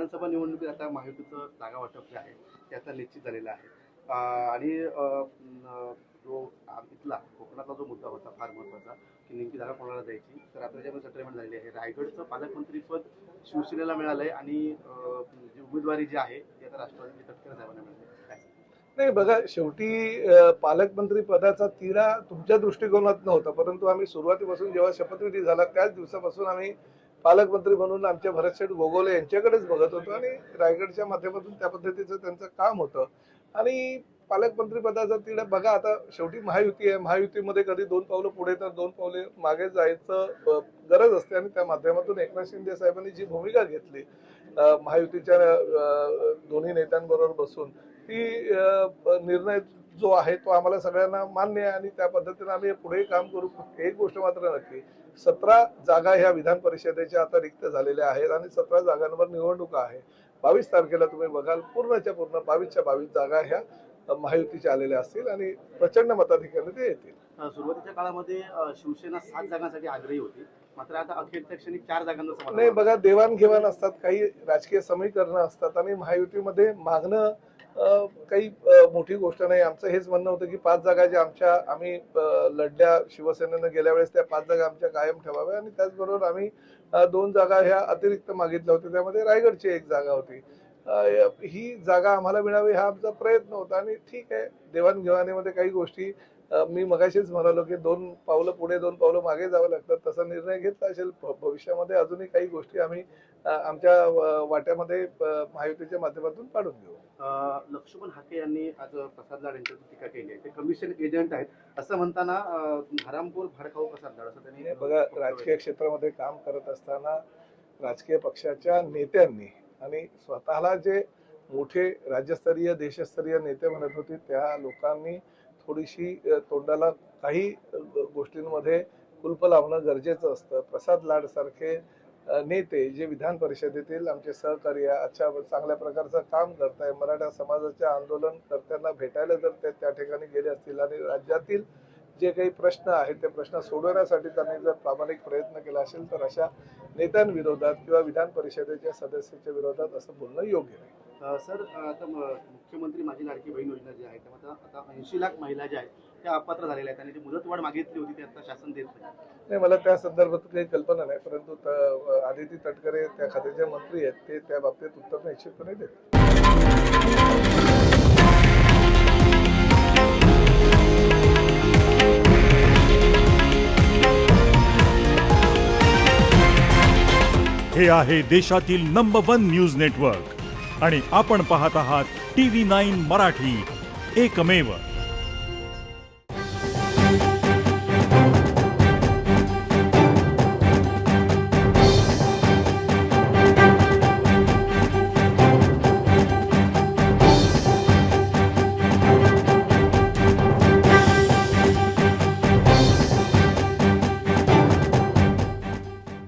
विधानसभा निवडणुकीत आता महायुतीचं जागा वाटप जे आहे ते आता निश्चित झालेलं आहे. आणि जो इथला कोकणातला जो मुद्दा होता फार महत्त्वाचा की नेमकी जागा कोणाला द्यायची, तर आता त्याच्यामध्ये सेटलमेंट झालेली आहे. रायगडचं पालकमंत्रीपद शिवसेनेला मिळालंय आणि जी उमेदवारी जी आहे ती आता राष्ट्रवादी तटकरे साहेबांना मिळाली. नाही बघा, शेवटी पालकमंत्री पदाचा तिढा तुमच्या दृष्टिकोनात नव्हता, परंतु आम्ही सुरुवातीपासून जेव्हा शपथविधी झाला त्याच दिवसापासून आम्ही पालकमंत्री म्हणून आमच्या भरतशेठ गोगोले यांच्याकडेच बघत होतो आणि रायगडच्या माध्यमातून त्या पद्धतीचं त्यांचं काम होतं. आणि पालकमंत्री पदाचा तिढा बघा, आता शेवटी महायुती आहे, महायुतीमध्ये कधी 2 पावलं पुढे तर 2 पावले मागे जायचं गरज असते आणि त्या माध्यमातून एकनाथ शिंदे साहेबांनी जी भूमिका घेतली महायुतीच्या दोन्ही नेत्यांबरोबर बसून, ती निर्णय जो आहे तो आम्हाला सगळ्यांना मान्य आहे आणि त्या पद्धतीने आम्ही पुढे काम करू. एक गोष्ट मात्र नक्की, 17 जागा ह्या विधान परिषदेच्या आता रिक्त झालेल्या आहेत आणि 17 जागांवर निवडणुका आहे. 22 तारखेला तुम्ही बघाल पूर्णच्या पूर्ण 22च्या 22 जागा ह्या महायुतीच्या आलेल्या असतील आणि प्रचंड मताधिक्याने ते येतील. सुरुवातीच्या काळामध्ये शिवसेना 7 जागांसाठी आग्रही होती, मात्र आता अखेरच्या क्षणी 4 जागांचा समाधान. नाही बघा, देवाणघेवाण असतात, काही राजकीय समीकरणं असतात आणि महायुतीमध्ये मागणं काही मोठी गोष्ट नाही. आमचं हेच म्हणणं होतं की 5 जागा ज्या आम्ही लढल्या शिवसेनेनं गेल्या वेळेस, त्या 5 जागा आमच्या कायम ठेवाव्या आणि त्याचबरोबर आम्ही 2 जागा ह्या अतिरिक्त मागितल्या होत्या, त्यामध्ये रायगडची 1 जागा होती. ही जागा आम्हाला मिळावी हा आमचा प्रयत्न होता आणि ठीक आहे, देवाणघेवाणीमध्ये काही गोष्टी मी मगाशीच म्हणालो की 2 पावलं पुढे 2 पावलं मागे जावं लागतात, तसा निर्णय घेतला असेल. भविष्यामध्ये अजूनही काही गोष्टी आम्ही आमच्या वाट्यामध्ये महायुतीच्या माध्यमातून काढून घेऊ. लक्ष्मण हाके यांनी आज प्रसाद लाड यांच्यावर टीका केली आहे. ते कमिशन एजंट आहेत असं म्हणताना हरामखोर भाडखाऊ प्रसाद लाड असं त्यांनी. बघा, राजकीय क्षेत्रामध्ये काम करत असताना राजकीय पक्षाच्या नेत्यांनी आणि स्वतःला जे मोठे राज्यस्तरीय देशस्तरीय नेते म्हणत होते त्या लोकांनी थोडीशी तोंडाला काही गोष्टींमध्ये कुलप लावणं गरजेचं असतं. प्रसाद लाड सारखे नेते जे विधान परिषदेतील आमचे सहकारी अच्छा चांगल्या प्रकारचं काम करताय, मराठा समाजाच्या आंदोलनकर्त्यांना भेटायला जर ते त्या ठिकाणी गेले असतील आणि राज्यातील जे काही प्रश्न आहेत ते प्रश्न सोडवण्यासाठी त्यांनी जर प्रामाणिक प्रयत्न केला असेल तर अशा नेत्यांविरोधात किंवा विधान परिषदेच्या सदस्याच्या विरोधात असं बोलणं योग्य नाही. सर, आता मुख्यमंत्री माझी लाडकी बहीण योजना जी आहे त्यामध्ये आता 80 लाख महिला ज्या आहेत त्या अपात्र झालेल्या आहेत आणि जी मुदतवाढ मागितली होती ती आता शासन देत नाही. मला त्या संदर्भात काही कल्पना नाही, परंतु आदिती तटकरे त्या खात्याचे मंत्री आहेत, ते त्या बाबतीत उत्तर निश्चितपणे देतात. हे आहे देशातील नंबर 1 न्यूज नेटवर्क आणि आपण पाहत आहात TV9 मराठी, एकमेव.